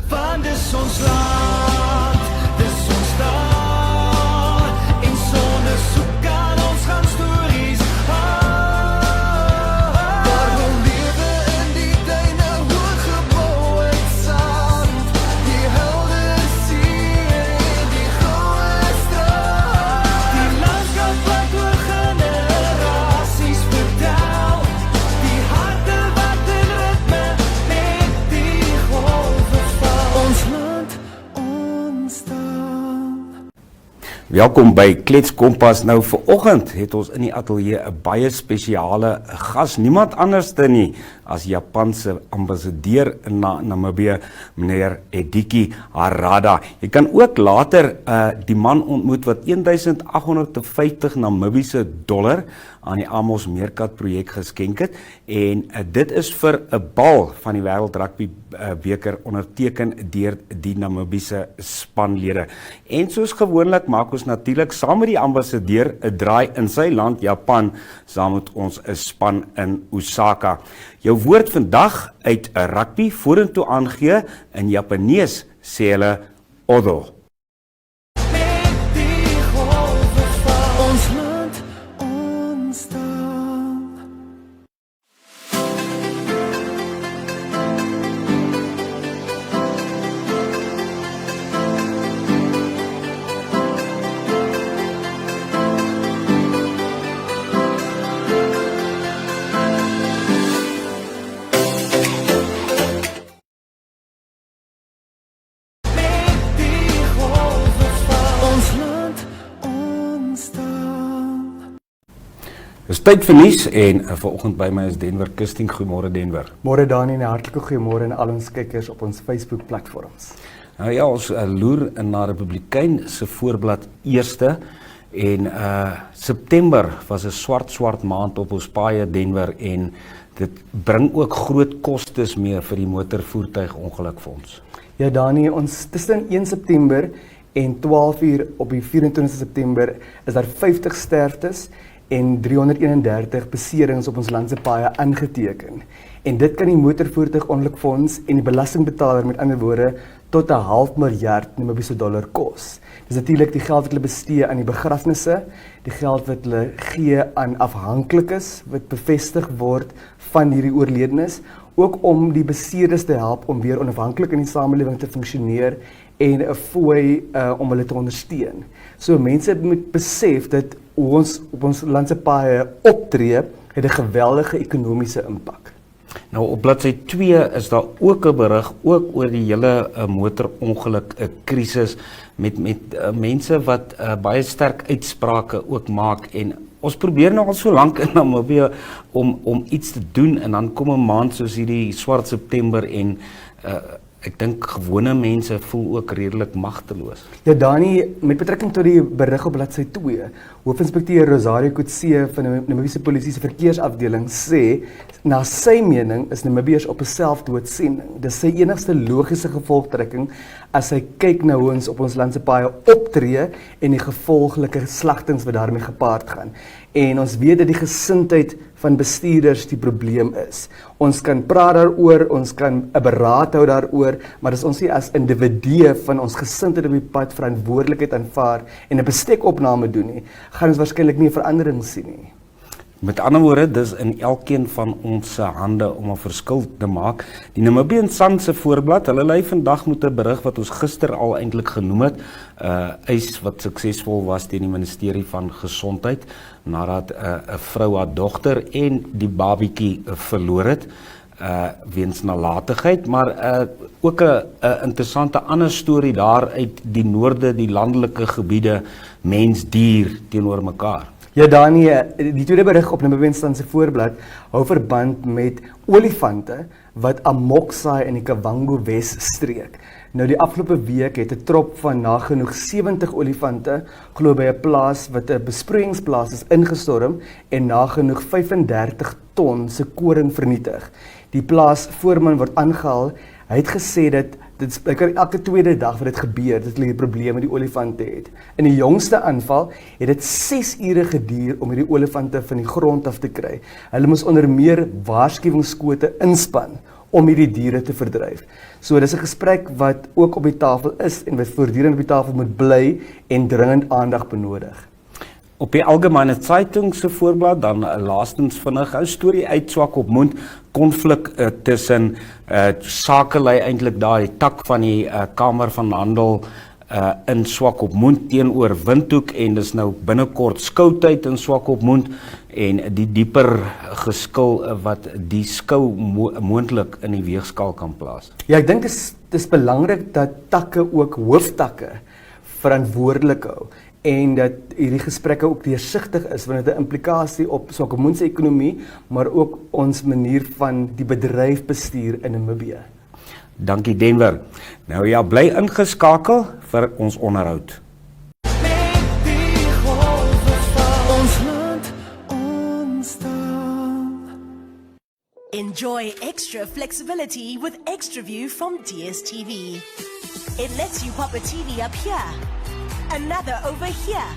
want dis ons land, dis ons taal, en sonder soek aan ons gaan stories maar we lewe in die duine hooggebou uit sand, die helder see en die goue straat, die landskap wat oor generasies vertel, die harte wat in ritme met die golwe val. Ons land, ons taal. Welkom by Kletskompas. Nou vanoggend het ons in die ateljee 'n baie spesiale gas, niemand anderste nie as Japanse ambassadeur in Namibië, meneer Hideaki Harada. Jy kan ook later die man ontmoet wat 1850 Namibiese dollar aan die Amos Meerkat-projek geskenk het, en dit is vir 'n bal van die Wêreldbeker-rugbybal onderteken deur die Namibiese spanlede. En soos gewoonlik maak ons natuurlik saam met die ambassadeur 'n draai in sy land Japan, saam met ons 'n span in Osaka. Jou woord vandag uit 'n rugby vorentoe aangee, in Japanees sê hulle odo. Ons land, ons taal. Ons land, ons taal. Dis tyd vir nuus en vanoggend by my is Denver Kusting. Goeiemôre Denver. Môre Dani en 'n hartlike goeiemôre aan al ons kykers op ons Facebook platforms. Nou ja, ons loer na Republikein se voorblad eerste, en September was 'n swart maand op ons paaie Denver, en dit bring ook groot kostes mee vir die motorvoertuigongelukfonds. Ja Dani, ons tussen 1 September en 12 uur op die 24 September is daar 50 sterftes en 331 beserings op ons land se paaie aangeteken. En dit kan die motorvoertuigongelukfonds en die belastingbetaler, met ander woorde, tot 'n half miljard Namibiese dollar kos. Dis natuurlik die geld wat hulle bestee aan die begrafnisse, die geld wat hulle gee aan afhanklikes wat bevestig word van hierdie oorledenes, ook om die beseerdes te help om weer onafhanklik in die samelewing te funksioneer en 'n fooi om hulle te ondersteun. So mense moet besef dat ons op ons land se paaie optree het 'n geweldige ekonomiese impak. Nou op bladsy 2 is daar ook 'n berig ook oor die hele motorongeluk krisis met mense wat baie sterk uitsprake ook maak, en ons probeer nou al so lank in Namibië om iets te doen, en dan kom 'n maand soos hierdie swart September en ek dink gewone mense voel ook redelik magteloos. Ja Dani, met betrekking tot die berig op bladsy 2, hoofinspekteur Rosario Kutse van die Namibiese polisie se verkeersafdeling sê, na sy mening is Namibiërs op 'n selfdoodsending. Dis sy enigste logiese gevolgtrekking as hy kyk na hoe ons op ons land se paaie optree en die gevolglike slagtings wat daarmee gepaard gaan. En ons weet dat die gesindheid van bestuurders die probleem is. Ons kan praat daaroor, ons kan 'n beraad hou daaroor, maar as ons nie as individue van ons gesindheid op die pad verantwoordelikheid aanvaar en 'n bestekopname doen nie, gaan ons waarskynlik nie 'n verandering sien nie. Met ander woorde, dis in elkeen van ons hande om 'n verskil te maak. Die Namibian Sun se voorblad, hulle lei vandag met 'n berig wat ons gister al eintlik genoem het, eis wat suksesvol was teen die ministerie van gesondheid, nadat 'n vrou haar dogter en die babietjie verloor het, weens nalatigheid, maar ook 'n interessante ander storie daar uit die noorde, die landelike gebiede, mens-dier teenoor mekaar. Ja Dani, die tweede berig op Namibian Sun se voorblad hou verband met olifante wat amok saai in die Kavango Wesstreek. Nou die afgelope week het 'n trop van nagenoeg 70 olifante glo by 'n plaas wat 'n besproeiingsplaas is ingestorm en nagenoeg 35 ton se koring vernietig. Die plaasvoorman word aangehaal. Hy het gesê dat dit is elke tweede dag wat dit gebeur, dat hulle 'n probleem met die olifante het. In die jongste aanval het dit 6 ure geduur om hierdie olifante van die grond af te kry. Hulle moes onder meer waarskuwingsskote inspann om hierdie diere te verdryf. So dis 'n gesprek wat ook op die tafel is en wat voortdurend op die tafel moet bly en dringend aandag benodig. Op die Algemene Zeitung se voorblad dan laastens vinnig 'n storie uit Swakopmund, konflik tussen sakelei eintlik daar die tak van die Kamer van Handel in Swakopmund teenoor Windhoek en dis nou binnekort skoutyd in Swakopmund en die dieper geskil wat die skou moontlik in die weegskaal kan plaas. Ja, ek dink dis belangrik dat takke ook hooftakke verantwoordelik hou en dat hierdie gesprekke ook deursigtig is want dit 'n implikasie op Swakopmund se ekonomie, maar ook ons manier van die bedryf bestuur in Namibië. Dankie Denver. Nou ja, bly ingeskakel vir ons onderhoud. Ons land, ons taal. Enjoy extra flexibility with Extra View from DSTV. It lets you pop a TV up here, another over here,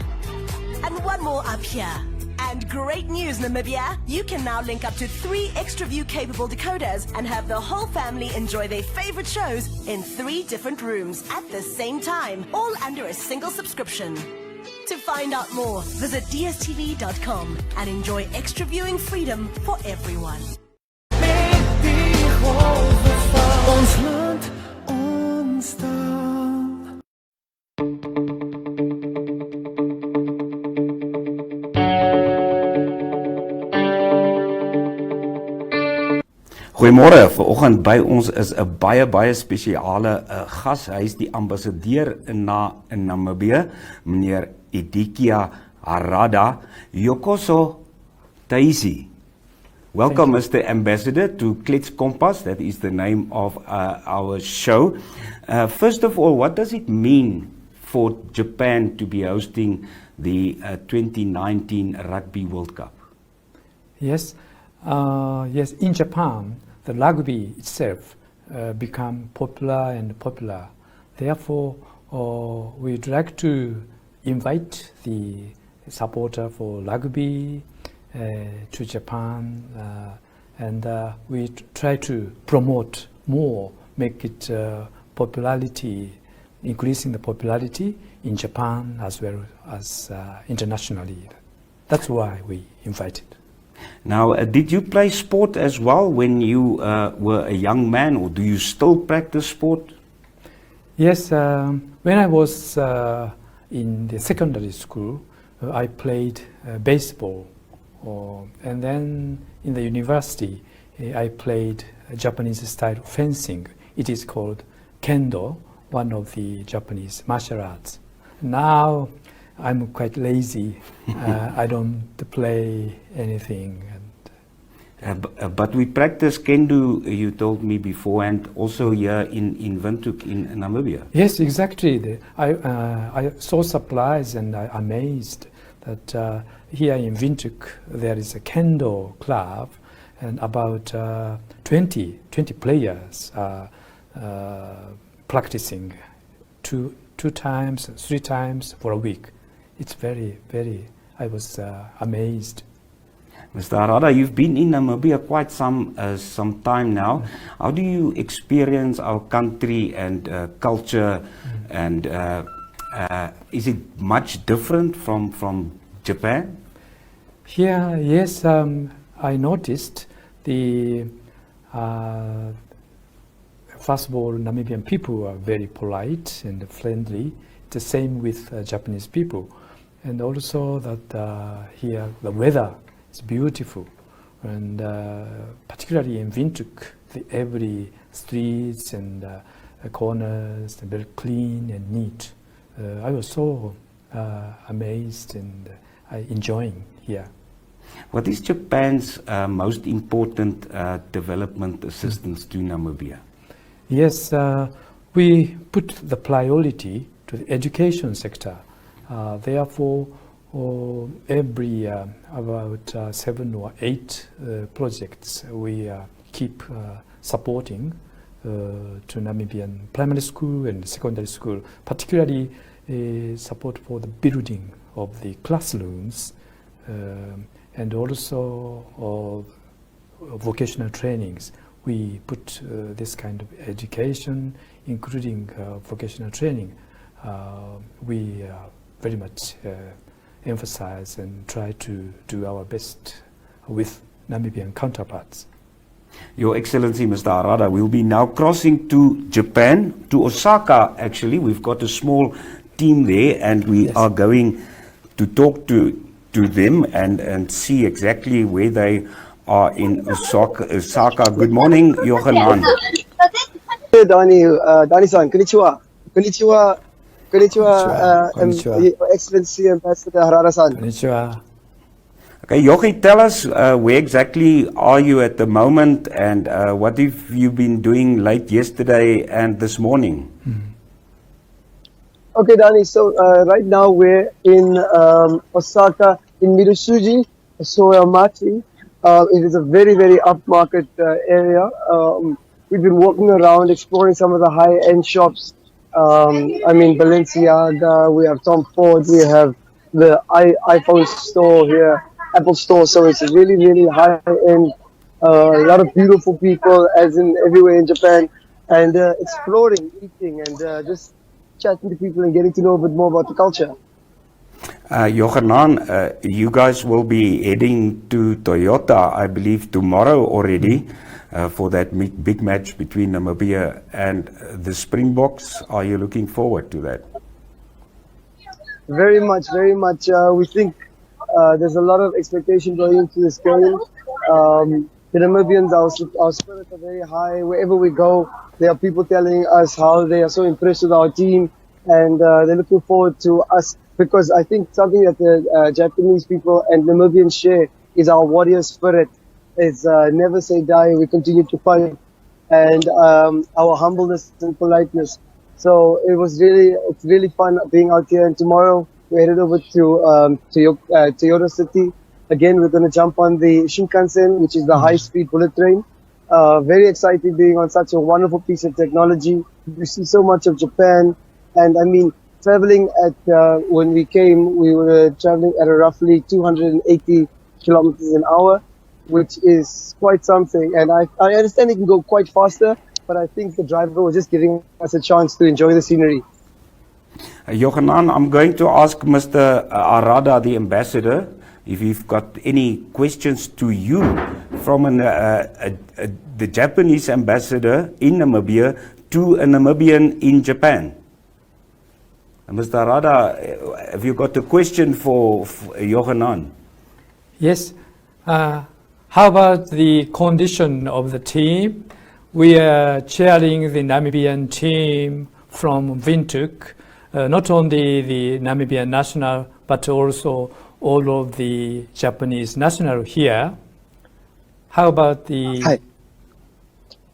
and one more up here. And great news, Namibia! You can now link up to 3 Extra View capable decoders and have the whole family enjoy their favorite shows in 3 different rooms at the same time, all under a single subscription. To find out more, visit dstv.com and enjoy extra viewing freedom for everyone. Ons land, ons taal. Goeiemôre, vanoggend by ons is 'n baie spesiale gas. Hy is die ambassadeur in Namibië, meneer Hideaki Harada. Yokoso Taisi. Welcome, Mr. Ambassador, to Kletskompas. That is the name of our show. First of all, what does it mean for Japan to be hosting the 2019 Rugby World Cup? Yes, in Japan, the rugby itself become popular and popular. Therefore, we'd like to invite the supporter for rugby to Japan, and we try to promote more, make it increasing the popularity in Japan as well as internationally. That's why we invited. Now, did you play sport as well when you were a young man, or do you still practice sport? Yes, when I was in the secondary school, I played baseball, and then in the university, I played Japanese style fencing. It is called kendo, one of the Japanese martial arts. Now, I'm quite lazy. I don't play anything. But we practice kendo, you told me beforehand, also here in Windhoek in Namibia. Yes, exactly. I so surprised and amazed that here in Windhoek there is a kendo club and about 20 players are practicing two times, 3 times for a week. It's I was amazed. Mr. Harada, you've been in Namibia quite some time now. How do you experience our country and culture, and is it much different from Japan? Here, yes, I noticed the first of all, Namibian people are very polite and friendly. The same with Japanese people. And also that here the weather is beautiful, and particularly in Windhoek, every streets and corners are very clean and neat. I was so amazed and enjoying here. What is Japan's most important development assistance to Namibia? Yes, we put the priority to the education sector. Therefore, every about 7 or 8 projects we keep supporting to Namibian primary school and secondary school, particularly support for the building of the classrooms and also vocational trainings. we put this kind of education, including vocational training. We very much emphasize and try to do our best with Namibian counterparts. Your Excellency, Mr. Harada, we'll be now crossing to Japan, to Osaka actually. We've got a small team there, and we are going to talk to them and see exactly where they are in Osaka. Good morning, Johanan. Hey, Danny-san, konnichiwa. Konnichiwa. Konnichiwa. Your Excellency Ambassador Harada-san. Konnichiwa. Okay, Yogi, tell us where exactly are you at the moment, and what have you been doing late yesterday and this morning? Okay, Danny, so right now we're in Osaka, in Mirusuji, Soyamachi. It is a very, very upmarket area. We've been walking around, exploring some of the high-end shops. I mean, Balenciaga, we have Tom Ford, we have the iPhone store here, Apple store. So it's really, really high-end. A lot of beautiful people, as in everywhere in Japan, and exploring, eating, and just chatting to people and getting to know a bit more about the culture. Johanan, you guys will be heading to Toyota, I believe, tomorrow already for that big match between Namibia and the Springboks. Are you looking forward to that? Very much, very much. We think there's a lot of expectation going into this game. The Namibians, our spirits are very high. Wherever we go, there are people telling us how they are so impressed with our team, and they're looking forward to us, because I think something that the Japanese people and Namibians share is our warrior spirit. It's never say die, we continue to fight, and our humbleness and politeness. So it's really fun being out here, and tomorrow we're headed over to Toyota City. Again, we're going to jump on the Shinkansen, which is the high-speed bullet train. Very excited being on such a wonderful piece of technology. You see so much of Japan, and I mean, traveling at, when we came, we were traveling at a roughly 280 kilometers an hour, which is quite something. And I understand it can go quite faster, but I think the driver was just giving us a chance to enjoy the scenery. Johanan, I'm going to ask Mr. Harada, the ambassador, if you've got any questions to you from the Japanese ambassador in Namibia to a Namibian in Japan. Mr. Harada, have you got a question for Johanan? Yes. How about the condition of the team? We are cheering the Namibian team from Windhoek, not only the Namibian national, but also all of the Japanese national here. How about the... Hi.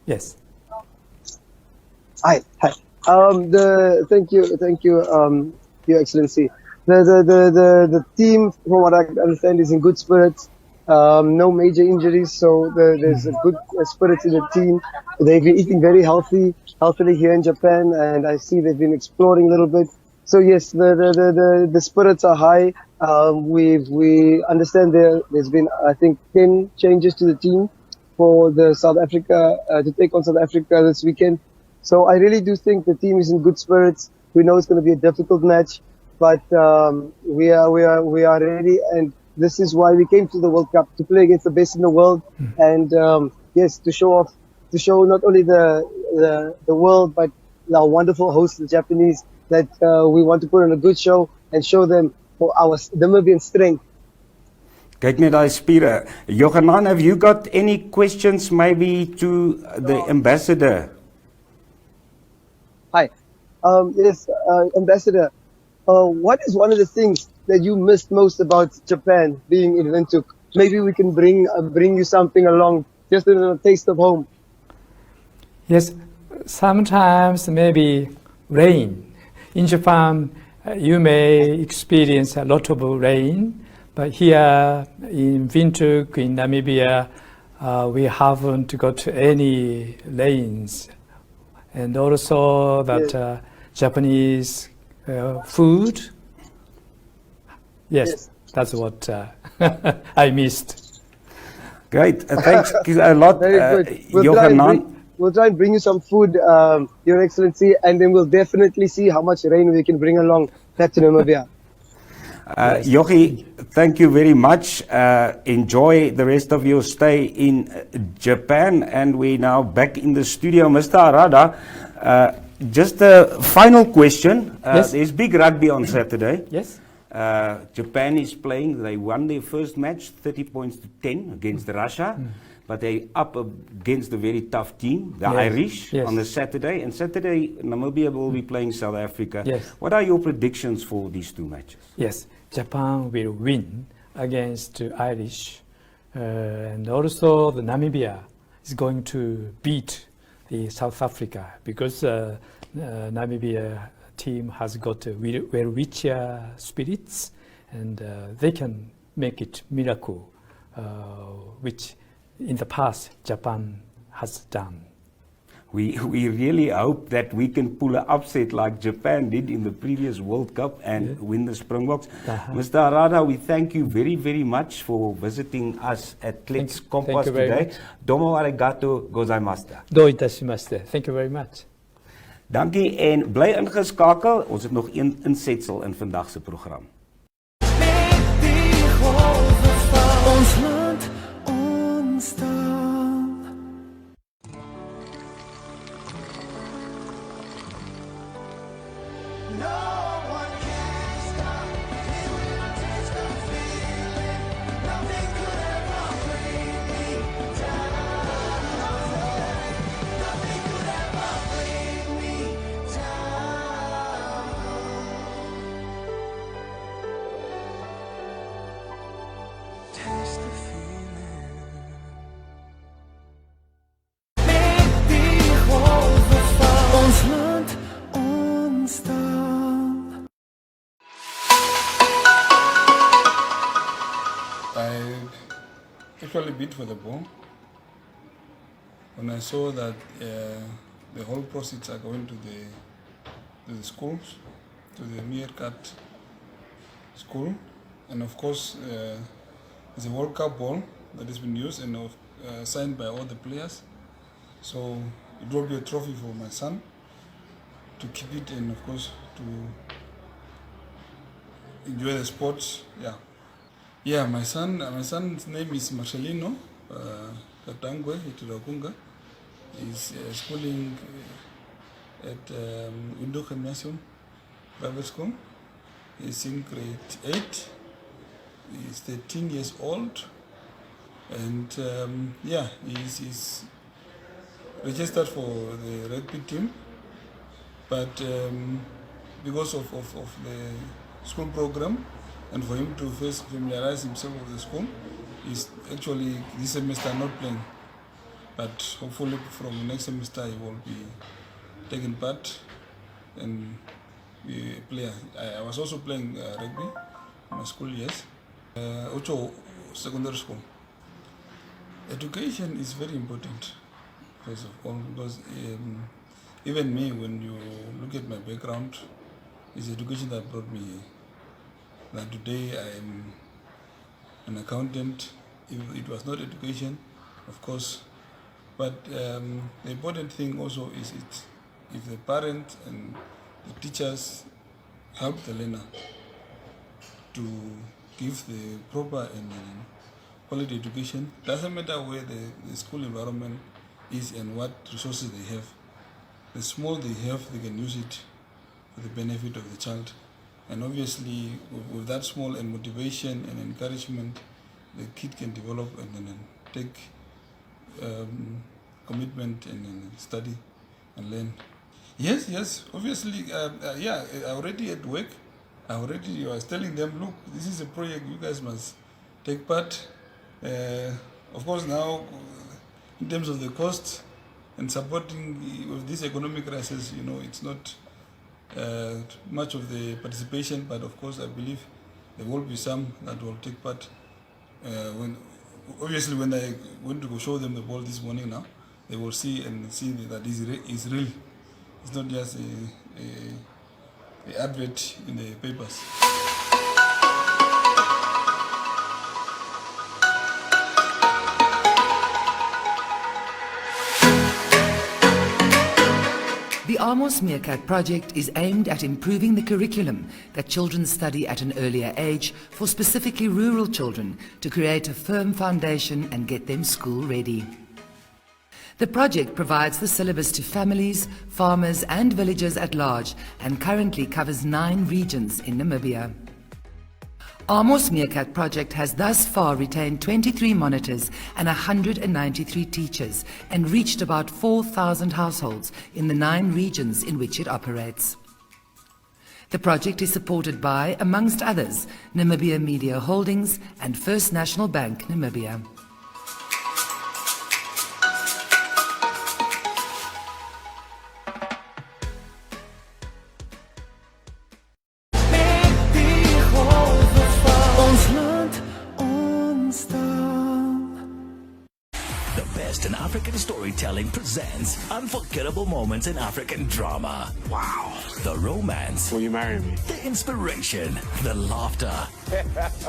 Yes. Hi. Thank you, Your Excellency. The team, from what I understand, is in good spirits. No major injuries, so there's a good spirit in the team. They've been eating very healthily here in Japan, and I see they've been exploring a little bit. So yes, the spirits are high. We understand there's been, I think, 10 changes to the team for the South Africa to take on South Africa this weekend. So I really do think the team is in good spirits. We know it's going to be a difficult match, but we are ready, and this is why we came to the World Cup, to play against the best in the world, and yes, to show not only the world, but our wonderful hosts, the Japanese, that we want to put on a good show and show them for our Namibian strength. Kyk net daai spiere. Johanan, have you got any questions maybe to the ambassador? Hi. Yes, Ambassador, what is one of the things that you missed most about Japan being in Windhoek? Maybe we can bring you something along, just a little taste of home. Yes, sometimes maybe rain. In Japan, you may experience a lot of rain, but here in Windhoek, in Namibia, we haven't got any rains. And also that Japanese food. Yes, that's what I missed. Great. Thanks a lot, Very good. Johanan. We'll try and bring you some food, Your Excellency, and then we'll definitely see how much rain we can bring along back to Namibia. Jochi, thank you very much. Enjoy the rest of your stay in Japan, and we're now back in the studio. Mr. Harada, just a final question. Yes. There's big rugby on Saturday. Yes. Japan is playing. They won their first match, 30 points to 10 against Russia. But they up against a very tough team, the Irish, on the Saturday. And Saturday, Namibia will be playing South Africa. Yes. What are your predictions for these two matches? Yes, Japan will win against Irish, and also the Namibia is going to beat the South Africa because Namibia team has got very rich spirits, and they can make it miracle, which in the past Japan has done. We really hope that we can pull an upset like Japan did in the previous World Cup and win the Springboks. Mr. Harada, we thank you very, very much for visiting us at Kletskompas today. Domo arigato gozaimashita. Do itashimashite. Thank you very much. Dankie en bly ingeskakel. Ons het nog een insetsel in vandag se program. Met die golwe van ons land ontstaan. I actually bid for the ball when I saw that the whole proceeds are going to the schools, to the Meerkat school, and of course it's a World Cup ball that has been used and signed by all the players, so it will be a trophy for my son to keep it and of course to enjoy the sports. Yeah, my son's name is Marcelino Katangwe Iturakunga. He's schooling at Window Gymnasium Private School. He's in grade 8. He's 13 years old, and he's registered for the rugby team. But because of the school program, and for him to first familiarize himself with the school, he's actually this semester not playing. But hopefully from next semester he will be taking part and be a player. I was also playing rugby in my school years. Ocho secondary school. Education is very important, first of all, because even me, when you look at my background, it's education that brought me here. That today I am an accountant. It was not education, of course, but the important thing also is if the parents and the teachers help the learner to give the proper and quality education. Doesn't matter where the school environment is and what resources they have. The small they have, they can use it for the benefit of the child. And obviously, with that small and motivation and encouragement, the kid can develop and then take commitment and study and learn. Yes, obviously, I already at work. I was telling them, look, this is a project you guys must take part. Of course, now, in terms of the cost and supporting with this economic crisis, it's not much of the participation, but of course I believe there will be some that will take part. When I went to go show them the ball this morning now, they will see that it's real. It's not just a advert in the papers. Amos Meerkat-projek is aimed at improving the curriculum that children study at an earlier age for specifically rural children to create a firm foundation and get them school ready. The project provides the syllabus to families, farmers and villagers at large and currently covers 9 regions in Namibia. Amos Meerkat-projek has thus far retained 23 monitors and 193 teachers and reached about 4,000 households in the 9 regions in which it operates. The project is supported by, amongst others, Namibia Media Holdings and First National Bank Namibia. In African Storytelling presents unforgettable moments in African drama. Wow. The romance. Will you marry me? The inspiration, the laughter,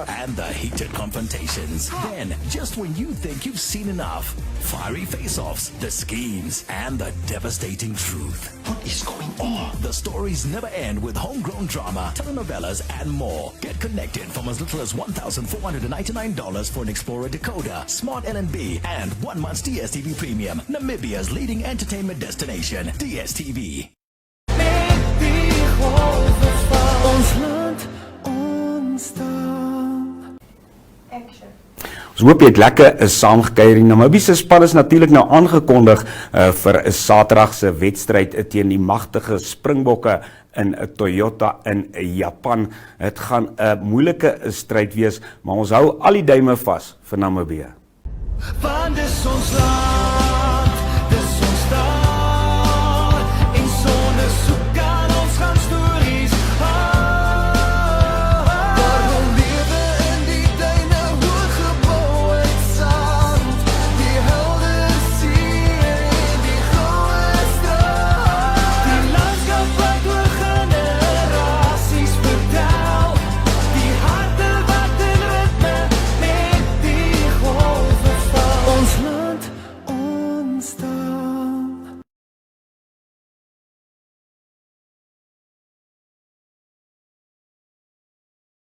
and the heated confrontations. Then, just when you think you've seen enough, fiery face-offs, the schemes, and the devastating truth. What is going on? The stories never end with homegrown drama, telenovelas, and more. Get connected from as little as $1,499 for an Explorer decoder, Smart LNB, and 1 month's DSTV Premium, Namibia's leading entertainment destination, DSTV. Ons hoop jy het lekker saamgekuier. Die Namibiese span is natuurlik nou aangekondig vir 'n Saterdagse wedstryd teen die magtige Springbokke in Toyota in Japan. Dit gaan 'n moeilike stryd wees, maar ons hou al die duime vas vir Namibië. Want dis ons land.